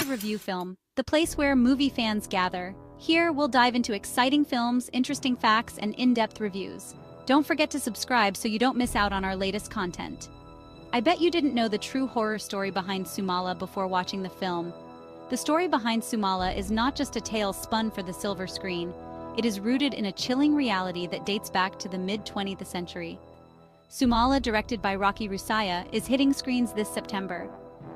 Review Film, the place where movie fans gather. Here, we'll dive into exciting films, interesting facts, and in-depth reviews. Don't forget to subscribe so you don't miss out on our latest content. I bet you didn't know the true horror story behind Sumala before watching the film. The story behind Sumala is not just a tale spun for the silver screen. It is rooted in a chilling reality that dates back to the mid-20th century. Sumala, directed by Rocky Rusaya, is hitting screens this September.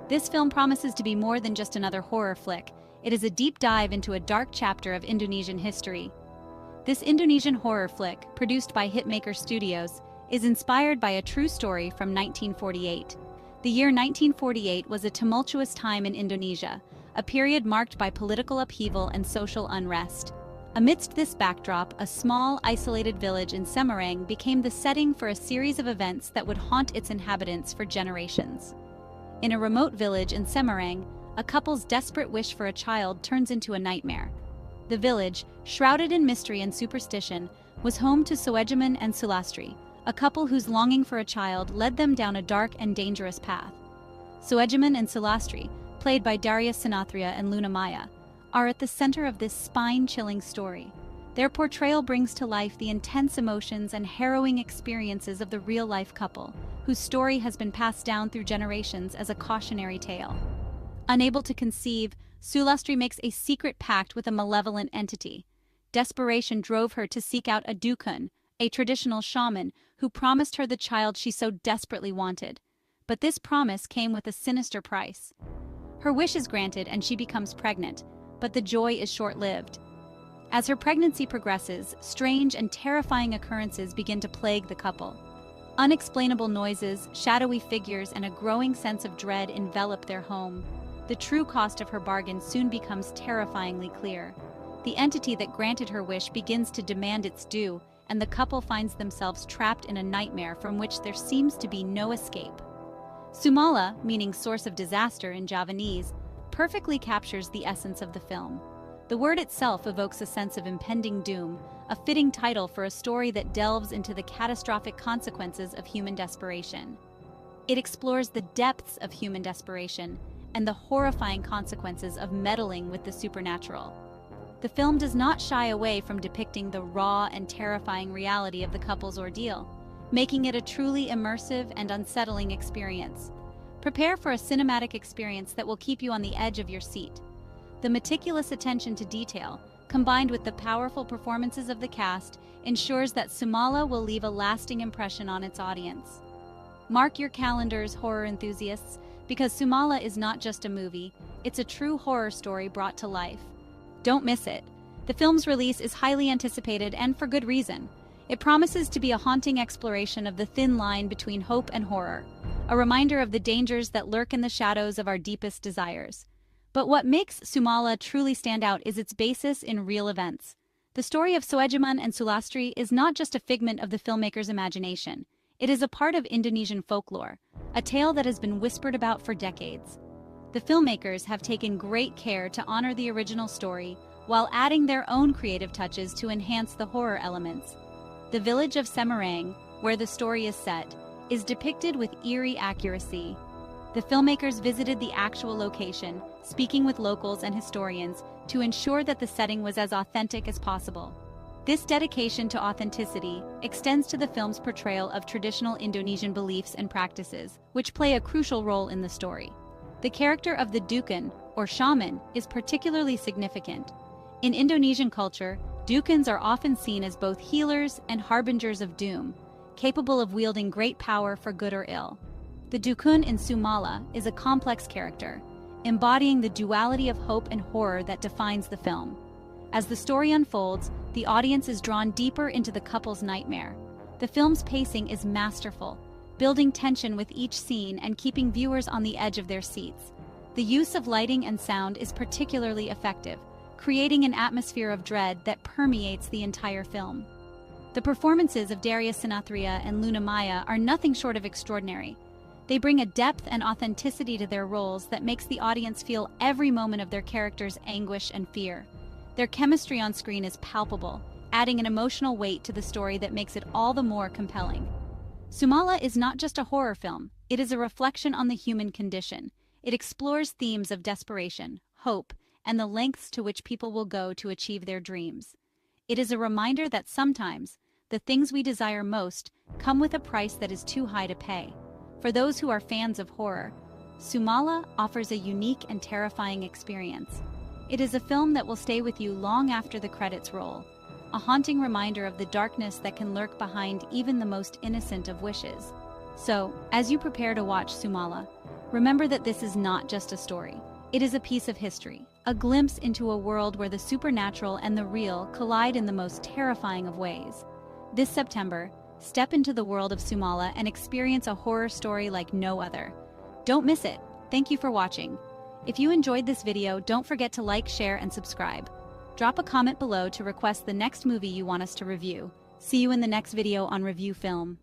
This film promises to be more than just another horror flick. It is a deep dive into a dark chapter of Indonesian history. This Indonesian horror flick, produced by Hitmaker Studios, is inspired by a true story from 1948. The year 1948 was a tumultuous time in Indonesia, a period marked by political upheaval and social unrest. Amidst this backdrop, a small, isolated village in Semarang became the setting for a series of events that would haunt its inhabitants for generations. In a remote village in Semarang, a couple's desperate wish for a child turns into a nightmare. The village, shrouded in mystery and superstition, was home to Soejaman and Sulastri, a couple whose longing for a child led them down a dark and dangerous path. Soejaman and Sulastri, played by Daria Sinathria and Luna Maya, are at the center of this spine-chilling story. Their portrayal brings to life the intense emotions and harrowing experiences of the real-life couple, whose story has been passed down through generations as a cautionary tale. Unable to conceive, Sulastri makes a secret pact with a malevolent entity. Desperation drove her to seek out a dukun, a traditional shaman, who promised her the child she so desperately wanted. But this promise came with a sinister price. Her wish is granted and she becomes pregnant, but the joy is short-lived. As her pregnancy progresses, strange and terrifying occurrences begin to plague the couple. Unexplainable noises, shadowy figures, and a growing sense of dread envelop their home. The true cost of her bargain soon becomes terrifyingly clear. The entity that granted her wish begins to demand its due, and the couple finds themselves trapped in a nightmare from which there seems to be no escape. Sumala, meaning source of disaster in Javanese, perfectly captures the essence of the film. The word itself evokes a sense of impending doom, a fitting title for a story that delves into the catastrophic consequences of human desperation. It explores the depths of human desperation and the horrifying consequences of meddling with the supernatural. The film does not shy away from depicting the raw and terrifying reality of the couple's ordeal, making it a truly immersive and unsettling experience. Prepare for a cinematic experience that will keep you on the edge of your seat. The meticulous attention to detail, combined with the powerful performances of the cast, ensures that Sumala will leave a lasting impression on its audience. Mark your calendars, horror enthusiasts, because Sumala is not just a movie, it's a true horror story brought to life. Don't miss it. The film's release is highly anticipated, and for good reason. It promises to be a haunting exploration of the thin line between hope and horror, a reminder of the dangers that lurk in the shadows of our deepest desires. But what makes Sumala truly stand out is its basis in real events. The story of Soejaman and Sulastri is not just a figment of the filmmaker's imagination. It is a part of Indonesian folklore, a tale that has been whispered about for decades. The filmmakers have taken great care to honor the original story while adding their own creative touches to enhance the horror elements. The village of Semarang, where the story is set, is depicted with eerie accuracy. The filmmakers visited the actual location, speaking with locals and historians to ensure that the setting was as authentic as possible. This dedication to authenticity extends to the film's portrayal of traditional Indonesian beliefs and practices, which play a crucial role in the story. The character of the dukun, or shaman, is particularly significant. In Indonesian culture, dukuns are often seen as both healers and harbingers of doom, capable of wielding great power for good or ill. The dukun in Sumala is a complex character, embodying the duality of hope and horror that defines the film. As the story unfolds, the audience is drawn deeper into the couple's nightmare. The film's pacing is masterful, building tension with each scene and keeping viewers on the edge of their seats. The use of lighting and sound is particularly effective, creating an atmosphere of dread that permeates the entire film. The performances of Darius Sinathria and Luna Maya are nothing short of extraordinary. They bring a depth and authenticity to their roles that makes the audience feel every moment of their characters' anguish and fear. Their chemistry on screen is palpable, adding an emotional weight to the story that makes it all the more compelling. Sumala is not just a horror film, it is a reflection on the human condition. It explores themes of desperation, hope, and the lengths to which people will go to achieve their dreams. It is a reminder that sometimes, the things we desire most come with a price that is too high to pay. For those who are fans of horror, Sumala offers a unique and terrifying experience. It is a film that will stay with you long after the credits roll, a haunting reminder of the darkness that can lurk behind even the most innocent of wishes. So, as you prepare to watch Sumala, remember that this is not just a story. It is a piece of history, a glimpse into a world where the supernatural and the real collide in the most terrifying of ways. This September, step into the world of Sumala and experience a horror story like no other. Don't miss it. Thank you for watching. If you enjoyed this video, don't forget to like, share, and subscribe. Drop a comment below to request the next movie you want us to review. See you in the next video on Review Film.